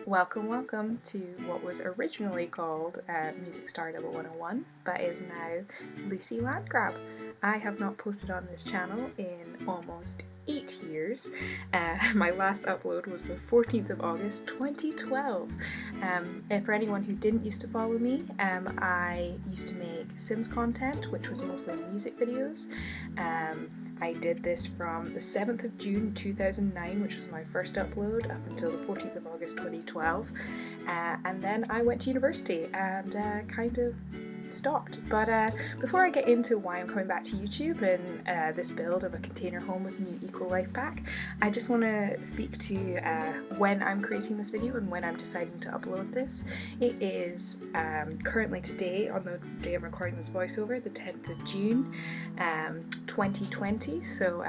Welcome to what was originally called Music Star 101, but is now Lucie Landgraab. I have not posted on this channel in almost 8 years. My last upload was the 14th of August 2012. And for anyone who didn't used to follow me, I used to make Sims content, which was mostly music videos. I did this from the 7th of June 2009, which was my first upload, up until the 14th of August 2012. And then I went to university and kind of stopped. But before I get into why I'm coming back to YouTube and this build of a container home with a new eco life pack, I just want to speak to when I'm creating this video and when I'm deciding to upload this. It is currently today, on the day I'm recording this voiceover, the 10th of June 2020, so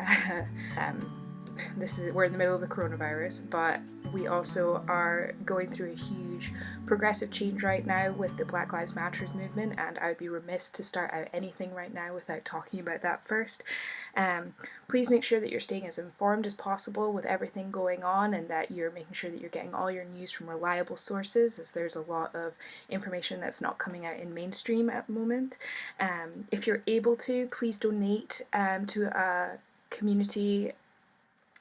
we're in the middle of the coronavirus, but we also are going through a huge progressive change right now with the Black Lives Matter movement, and I would be remiss to start out anything right now without talking about that first. Please make sure that you're staying as informed as possible with everything going on, and that you're making sure that you're getting all your news from reliable sources, as there's a lot of information that's not coming out in mainstream at the moment. If you're able to, please donate to a community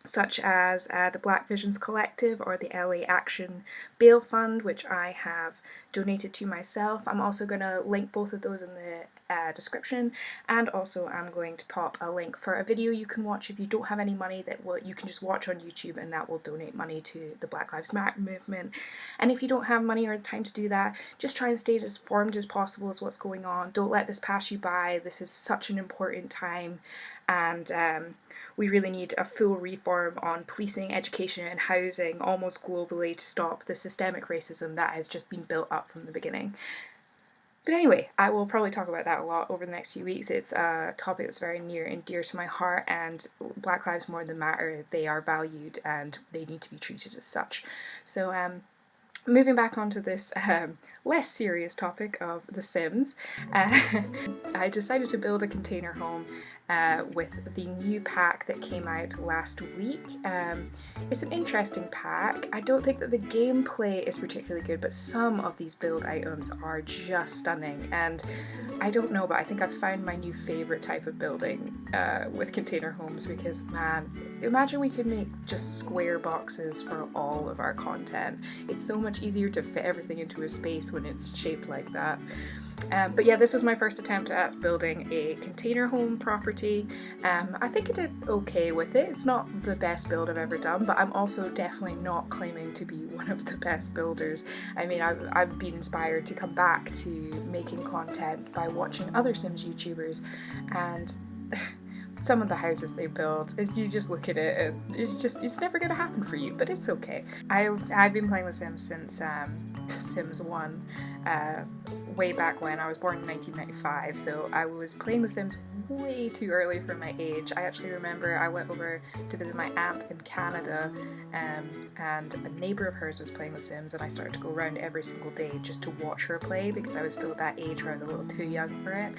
such as the Black Visions Collective or the LA Action Bail Fund, which I have donated to myself. I'm also going to link both of those in the description, and also I'm going to pop a link for a video you can watch if you don't have any money that you can just watch on YouTube, and that will donate money to the Black Lives Matter movement. And if you don't have money or time to do that, just try and stay as informed as possible as what's going on. Don't let this pass you by. This is such an important time, and we really need a full reform on policing, education and housing almost globally to stop the systemic racism that has just been built up from the beginning. But anyway, I will probably talk about that a lot over the next few weeks. It's a topic that's very near and dear to my heart, and Black lives more than matter. They are valued and they need to be treated as such. So moving back onto this less serious topic of The Sims, I decided to build a container home with the new pack that came out last week. It's an interesting pack. I don't think that the gameplay is particularly good, but some of these build items are just stunning, and I don't know, but I think I've found my new favourite type of building with container homes, because man, imagine we could make just square boxes for all of our content. It's so much easier to fit everything into a space when it's shaped like that. But yeah, this was my first attempt at building a container home property. I think I did okay with it. It's not the best build I've ever done, but I'm also definitely not claiming to be one of the best builders. I mean, I've been inspired to come back to making content by watching other Sims YouTubers, and some of the houses they build, you just look at it and it's never going to happen for you, but it's okay. I've been playing The Sims since Sims 1, way back when. I was born in 1995, so I was playing The Sims way too early for my age. I actually remember I went over to visit my aunt in Canada, and a neighbour of hers was playing The Sims, and I started to go around every single day just to watch her play, because I was still at that age where I was a little too young for it.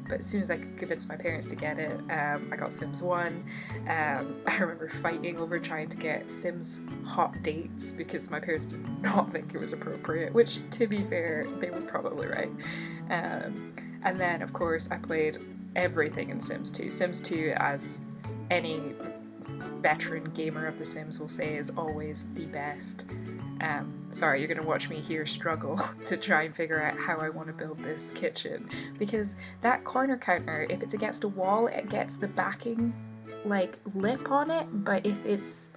But as soon as I could convince my parents to get it, I got Sims 1. I remember fighting over trying to get Sims hot dates because my parents did not think it was appropriate, which, to be fair, they were probably right. And then, of course, I played everything in Sims 2. Sims 2, as any veteran gamer of The Sims will say, is always the best. Sorry, you're going to watch me here struggle to try and figure out how I want to build this kitchen, because that corner counter, if it's against a wall, it gets the backing like lip on it, but if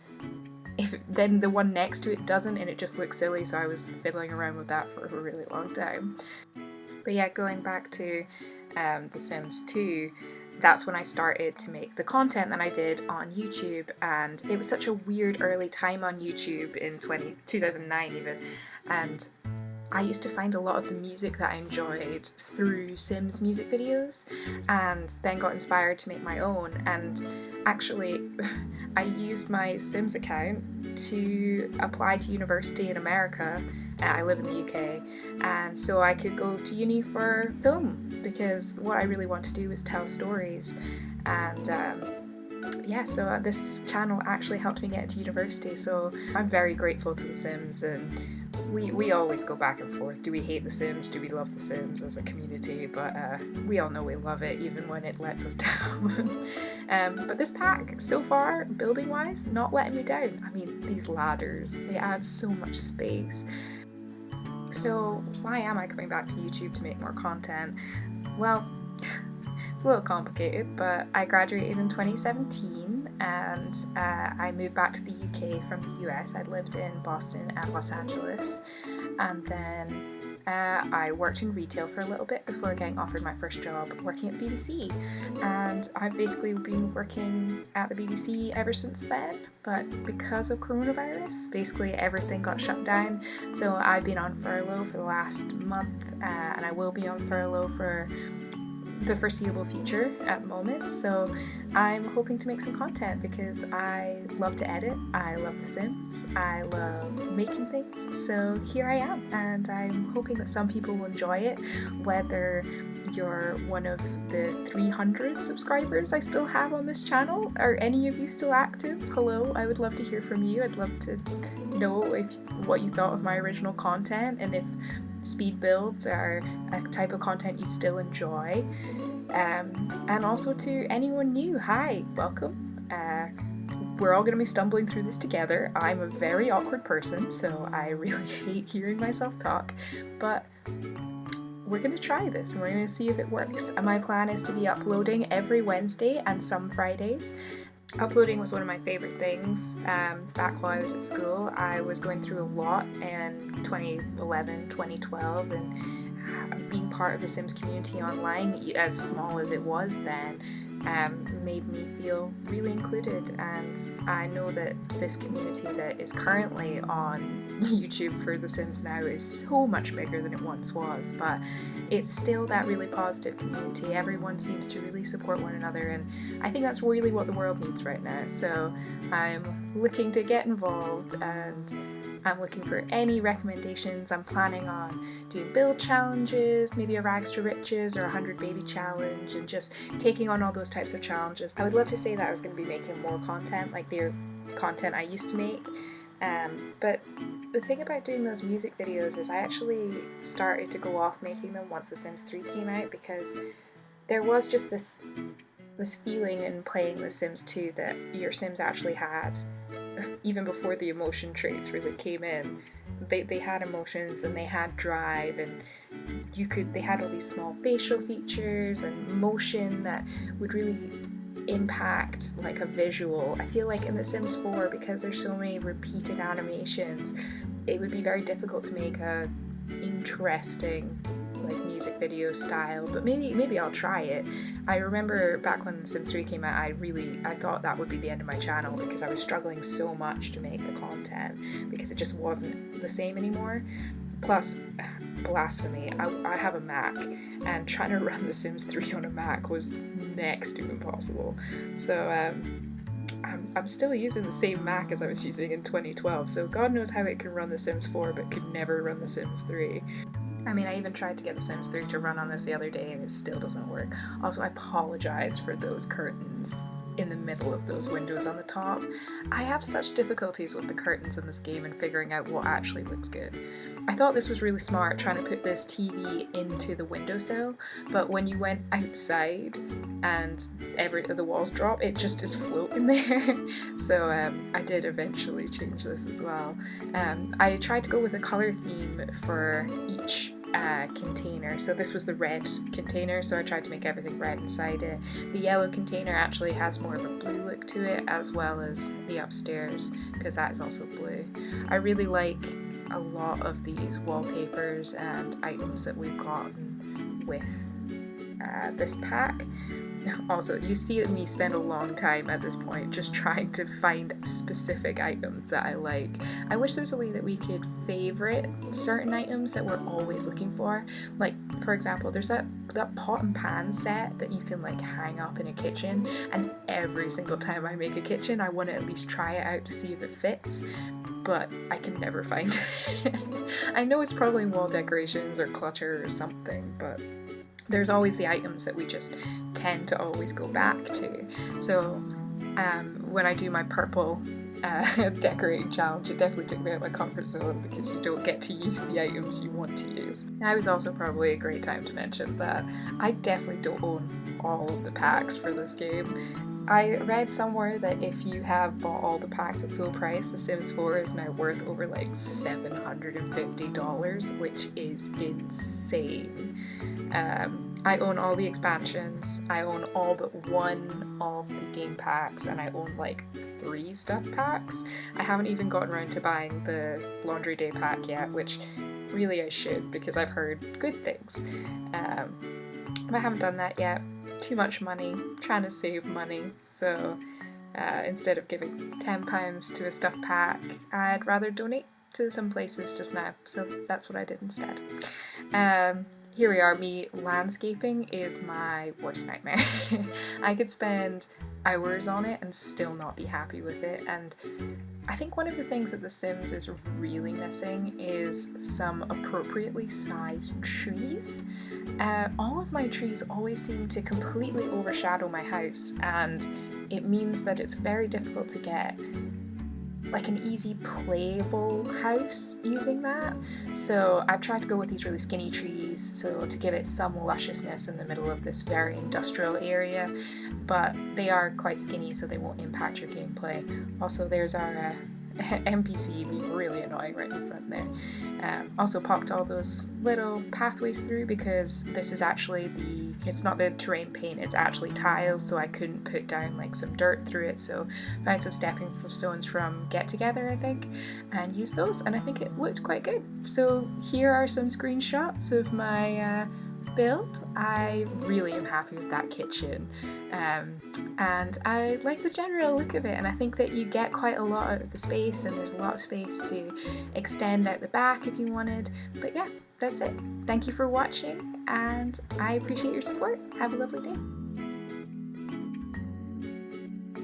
then the one next to it doesn't, and it just looks silly, so I was fiddling around with that for a really long time. But yeah, going back to The Sims 2, that's when I started to make the content that I did on YouTube, and it was such a weird early time on YouTube in 2009 even, and I used to find a lot of the music that I enjoyed through Sims music videos, and then got inspired to make my own. And actually I used my Sims account to apply to university in America. I live in the UK, and so I could go to uni for film, because what I really want to do is tell stories, and yeah, so this channel actually helped me get into university, so I'm very grateful to The Sims, and we always go back and forth. Do we hate The Sims? Do we love The Sims as a community? But we all know we love it, even when it lets us down. But this pack, so far, building-wise, not letting me down. I mean, these ladders, they add so much space. So why am I coming back to YouTube to make more content? Well, it's a little complicated, but I graduated in 2017 and I moved back to the UK from the US. I'd lived in Boston and Los Angeles, and then I worked in retail for a little bit before getting offered my first job working at the BBC, and I've basically been working at the BBC ever since then. But because of coronavirus, basically everything got shut down, so I've been on furlough for the last month, and I will be on furlough for the foreseeable future at the moment. So I'm hoping to make some content because I love to edit, I love The Sims, I love making things, so here I am, and I'm hoping that some people will enjoy it, whether you're one of the 300 subscribers I still have on this channel. Are any of you still active? Hello, I would love to hear from you. I'd love to know what you thought of my original content, and if speed builds are a type of content you still enjoy. And also to anyone new, hi, welcome. We're all going to be stumbling through this together. I'm a very awkward person, so I really hate hearing myself talk, but we're going to try this and we're going to see if it works. And my plan is to be uploading every Wednesday and some Fridays. Uploading was one of my favourite things back while I was at school. I was going through a lot in 2011, 2012, and being part of the Sims community online, as small as it was then, made me feel really included. And I know that this community that is currently on YouTube for The Sims now is so much bigger than it once was, but it's still that really positive community. Everyone seems to really support one another, and I think that's really what the world needs right now. So I'm looking to get involved, and I'm looking for any recommendations. I'm planning on doing build challenges, maybe a rags to riches or a 100 baby challenge, and just taking on all those types of challenges. I would love to say that I was going to be making more content like the content I used to make, but the thing about doing those music videos is I actually started to go off making them once The Sims 3 came out, because there was just this feeling in playing The Sims 2 that your Sims actually had, even before the emotion traits really came in. They had emotions and they had drive, and they had all these small facial features and motion that would really impact like a visual. I feel like in The Sims 4, because there's so many repeated animations, it would be very difficult to make a interesting like music video style, but maybe I'll try it. I remember back when The Sims 3 came out, I thought that would be the end of my channel, because I was struggling so much to make the content because it just wasn't the same anymore. Plus, blasphemy, I have a Mac, and trying to run The Sims 3 on a Mac was next to impossible. So I'm still using the same Mac as I was using in 2012, so God knows how it can run The Sims 4 but could never run The Sims 3. I mean, I even tried to get The Sims 3 to run on this the other day and it still doesn't work. Also, I apologize for those curtains in the middle of those windows on the top. I have such difficulties with the curtains in this game and figuring out what actually looks good. I thought this was really smart, trying to put this TV into the windowsill, but when you went outside and the walls drop, it just is floating there. So I did eventually change this as well. I tried to go with a colour theme for each container. So this was the red container, so I tried to make everything red inside it. The yellow container actually has more of a blue look to it, as well as the upstairs, because that is also blue. I really like a lot of these wallpapers and items that we've gotten with this pack. Also, you see me spend a long time at this point just trying to find specific items that I like. I wish there was a way that we could favorite certain items that we're always looking for. Like, for example, there's that pot and pan set that you can like hang up in a kitchen, and every single time I make a kitchen I want to at least try it out to see if it fits, but I can never find it. I know it's probably wall decorations or clutter or something, but there's always the items that we just tend to always go back to. So when I do my purple decorating challenge, it definitely took me out of my comfort zone because you don't get to use the items you want to use. Now is also probably a great time to mention that I definitely don't own all of the packs for this game. I read somewhere that if you have bought all the packs at full price, The Sims 4 is now worth over like $750, which is insane. I own all the expansions, I own all but one of the game packs, and I own like 3 stuff packs. I haven't even gotten around to buying the Laundry Day pack yet, which really I should because I've heard good things. But I haven't done that yet. Too much money, trying to save money, so instead of giving £10 to a stuff pack, I'd rather donate to some places just now, so that's what I did instead. Here we are, me landscaping is my worst nightmare. I could spend hours on it and still not be happy with it, and I think one of the things that The Sims is really missing is some appropriately sized trees. All of my trees always seem to completely overshadow my house, and it means that it's very difficult to get like an easy playable house using that. So I've tried to go with these really skinny trees so to give it some lusciousness in the middle of this very industrial area, but they are quite skinny so they won't impact your gameplay. Also there's our NPC being really annoying right in front there. Also popped all those little pathways through because this is actually it's not the terrain paint, it's actually tiles, so I couldn't put down like some dirt through it, so found some stepping stones from Get Together I think and used those, and I think it looked quite good. So here are some screenshots of my build. I really am happy with that kitchen, and I like the general look of it, and I think that you get quite a lot out of the space, and there's a lot of space to extend out the back if you wanted. But yeah, that's it. Thank you for watching, and I appreciate your support. Have a lovely day.